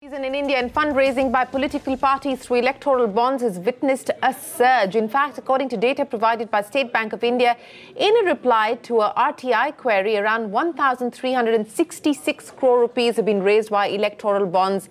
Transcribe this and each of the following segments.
In India, and fundraising by political parties through electoral bonds has witnessed a surge. In fact, according to data provided by State Bank of India, in a reply to a RTI query, around 1,366 crore rupees have been raised via electoral bonds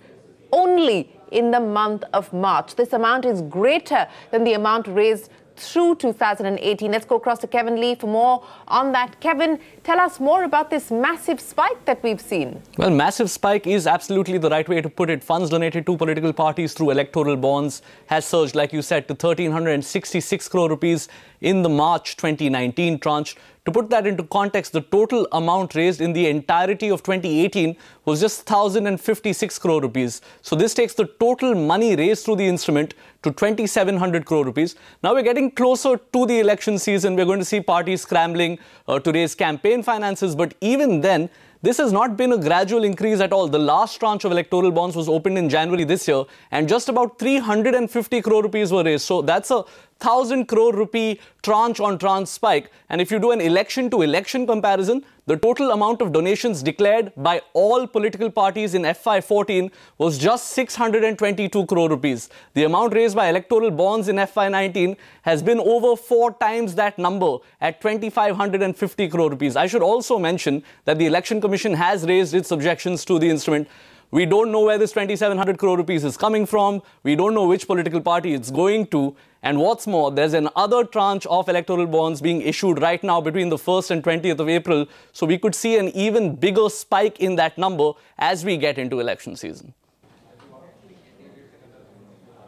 only in the month of March. This amount is greater than the amount raised through 2018. Let's go across to Kevin Lee for more on that. Kevin, tell us more about this massive spike that we've seen. Well, massive spike is absolutely the right way to put it. Funds donated to political parties through electoral bonds has surged, like you said, to 1,366 crore rupees in the March 2019 tranche. To put that into context, the total amount raised in the entirety of 2018 was just 1,056 crore rupees. So this takes the total money raised through the instrument to 2,700 crore rupees. Now we're getting closer to the election season. We're going to see parties scrambling to raise campaign finances. But even then, this has not been a gradual increase at all. The last tranche of electoral bonds was opened in January this year, and just about 350 crore rupees were raised. So that's a 1,000 crore rupee tranche on tranche spike. And if you do an election to election comparison, the total amount of donations declared by all political parties in FY14 was just 622 crore rupees. The amount raised by electoral bonds in FY19 has been over 4 times that number at 2,550 crore rupees. I should also mention that the Election Commission has raised its objections to the instrument. We don't know where this 2,700 crore rupees is coming from. We don't know which political party it's going to. And what's more, there's another tranche of electoral bonds being issued right now between the 1st and 20th of April. So we could see an even bigger spike in that number as we get into election season.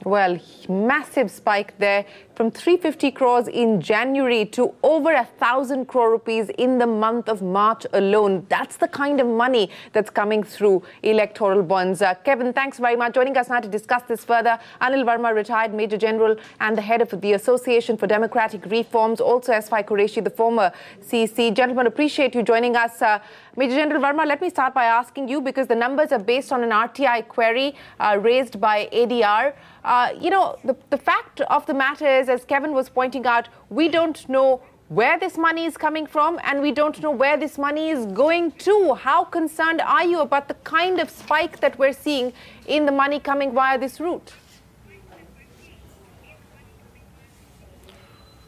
Well, massive spike there from 350 crores in January to over 1,000 crore rupees in the month of March alone. That's the kind of money that's coming through electoral bonds. Kevin, thanks very much. Joining us now to discuss this further, Anil Verma, retired Major General and the head of the Association for Democratic Reforms, also S.Y. Qureshi, the former CC. Gentlemen, appreciate you joining us. Major General Verma, let me start by asking you, because the numbers are based on an RTI query raised by ADR. The fact of the matter is, as Kevin was pointing out, we don't know where this money is coming from and we don't know where this money is going to. How concerned are you about the kind of spike that we're seeing in the money coming via this route?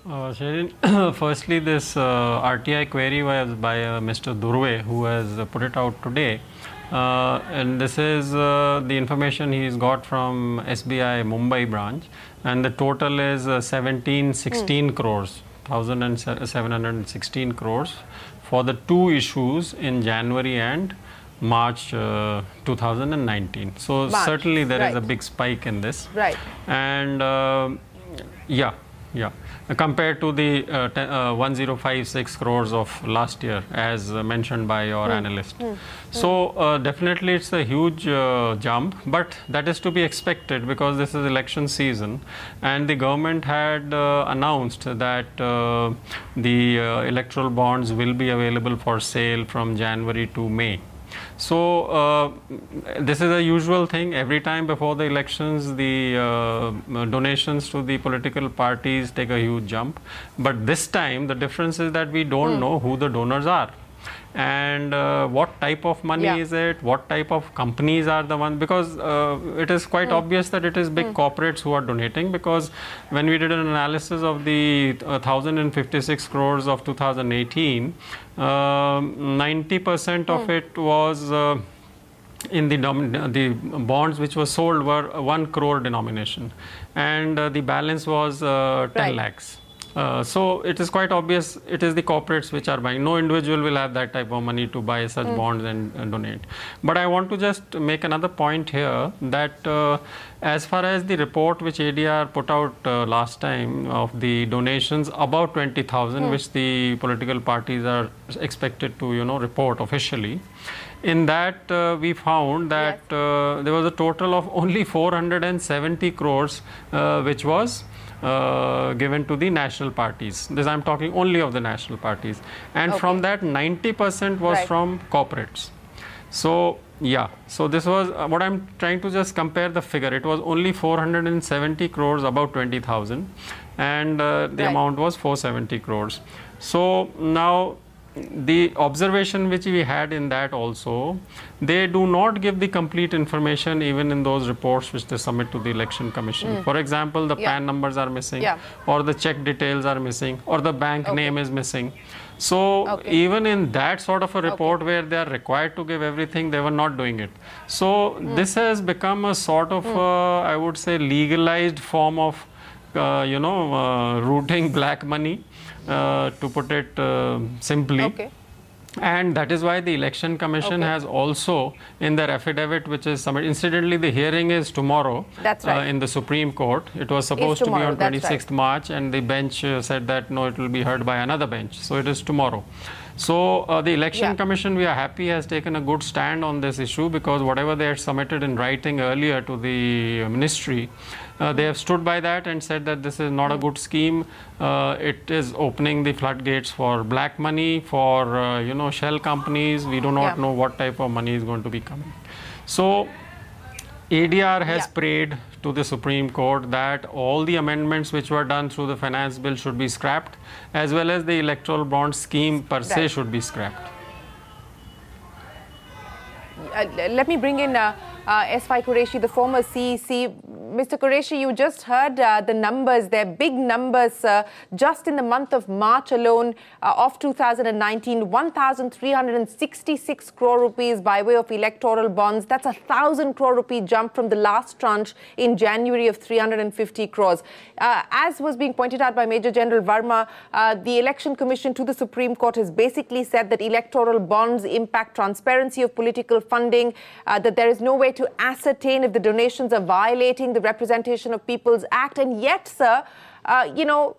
Sherin, firstly, this RTI query was by Mr. Durve, who has put it out today. And this is the information he's got from SBI Mumbai branch, and the total is 1,716 crores, 1,716 crores for the 2 issues in January and March 2019. So certainly there is a big spike in this. Right. And yeah. Compared to the 1056 crores of last year, as mentioned by your analyst. So definitely it's a huge jump, but that is to be expected because this is election season, and the government had announced that the electoral bonds will be available for sale from January to May. So this is a usual thing. Every time before the elections, the donations to the political parties take a huge jump. But this time, the difference is that we don't know who the donors are. And what type of money is it, what type of companies are the ones, because it is quite obvious that it is big corporates who are donating, because when we did an analysis of the 1,056 crores of 2018, 90% of it was in the bonds which were sold were 1 crore denomination, and the balance was 10 lakhs. So it is quite obvious it is the corporates which are buying. No individual will have that type of money to buy such bonds and donate. But I want to just make another point here that as far as the report which ADR put out last time of the donations above 20,000 which the political parties are expected to report officially, in that we found that there was a total of only 470 crores which was given to the national parties. This I'm talking only of the national parties, and from that 90% was from corporates. So so this was what I'm trying to just compare the figure. It was only 470 crores above 20,000, and the amount was 470 crores. So now the observation which we had in that also, they do not give the complete information even in those reports which they submit to the Election Commission. For example, the PAN numbers are missing, or the check details are missing, or the bank name is missing. So even in that sort of a report where they are required to give everything, they were not doing it. So this has become a sort of, I would say, legalized form of, routing black money, to put it simply. And that is why the Election Commission has also, in their affidavit, which is submitted, incidentally, the hearing is tomorrow in the Supreme Court. It was supposed to be on 26th March, and the bench said that no, it will be heard by another bench. So it is tomorrow. So the Election Commission, we are happy, has taken a good stand on this issue, because whatever they had submitted in writing earlier to the ministry, they have stood by that and said that this is not a good scheme. It is opening the floodgates for black money, for shell companies. We do not know what type of money is going to be coming. So ADR has prayed to the Supreme Court that all the amendments which were done through the finance bill should be scrapped, as well as the electoral bond scheme per se should be scrapped. Let me bring in S.Y. Qureshi, the former CEC. Mr. Qureshi, you just heard the numbers. They're big numbers. Just in the month of March alone of 2019, 1,366 crore rupees by way of electoral bonds. That's a 1,000 crore rupee jump from the last tranche in January of 350 crores. As was being pointed out by Major General Verma, the Election Commission to the Supreme Court has basically said that electoral bonds impact transparency of political funding, that there is no way to ascertain if the donations are violating the Representation of People's Act. And yet, sir,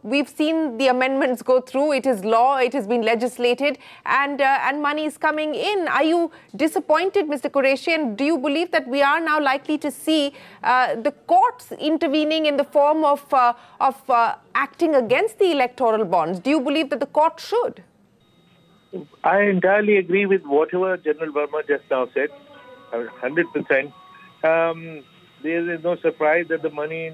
we've seen the amendments go through. It is law. It has been legislated, and money is coming in. Are you disappointed, Mr. Qureshi? And do you believe that we are now likely to see the courts intervening in the form of acting against the electoral bonds? Do you believe that the court should? I entirely agree with whatever General Verma just now said, 100%. There is no surprise that the money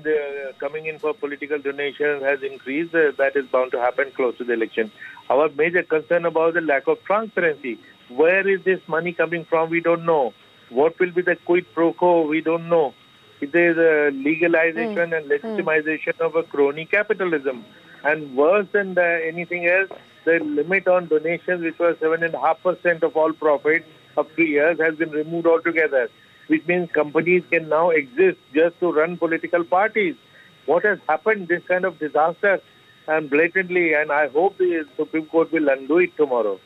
coming in for political donations has increased. That is bound to happen close to the election. Our major concern about the lack of transparency. Where is this money coming from? We don't know. What will be the quid pro quo? We don't know. It is a legalization and legitimization of a crony capitalism. And worse than anything else, the limit on donations, which was 7.5% of all profit of 3 years, has been removed altogether, which means companies can now exist just to run political parties. What has happened, this kind of disaster, and blatantly, and I hope the Supreme Court will undo it tomorrow.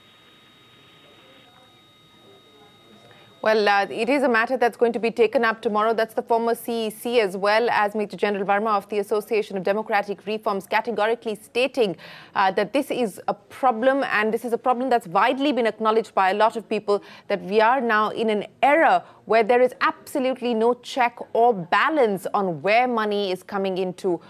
Well, it is a matter that's going to be taken up tomorrow. That's the former CEC, as well as Major General Verma of the Association of Democratic Reforms, categorically stating that this is a problem, and this is a problem that's widely been acknowledged by a lot of people, that we are now in an era where there is absolutely no check or balance on where money is coming into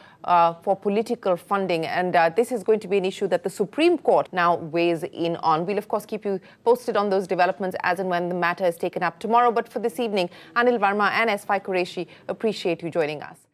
for political funding. And this is going to be an issue that the Supreme Court now weighs in on. We'll, of course, keep you posted on those developments as and when the matter is taken up tomorrow. But for this evening, Anil Verma and S.Y. Qureshi, appreciate you joining us.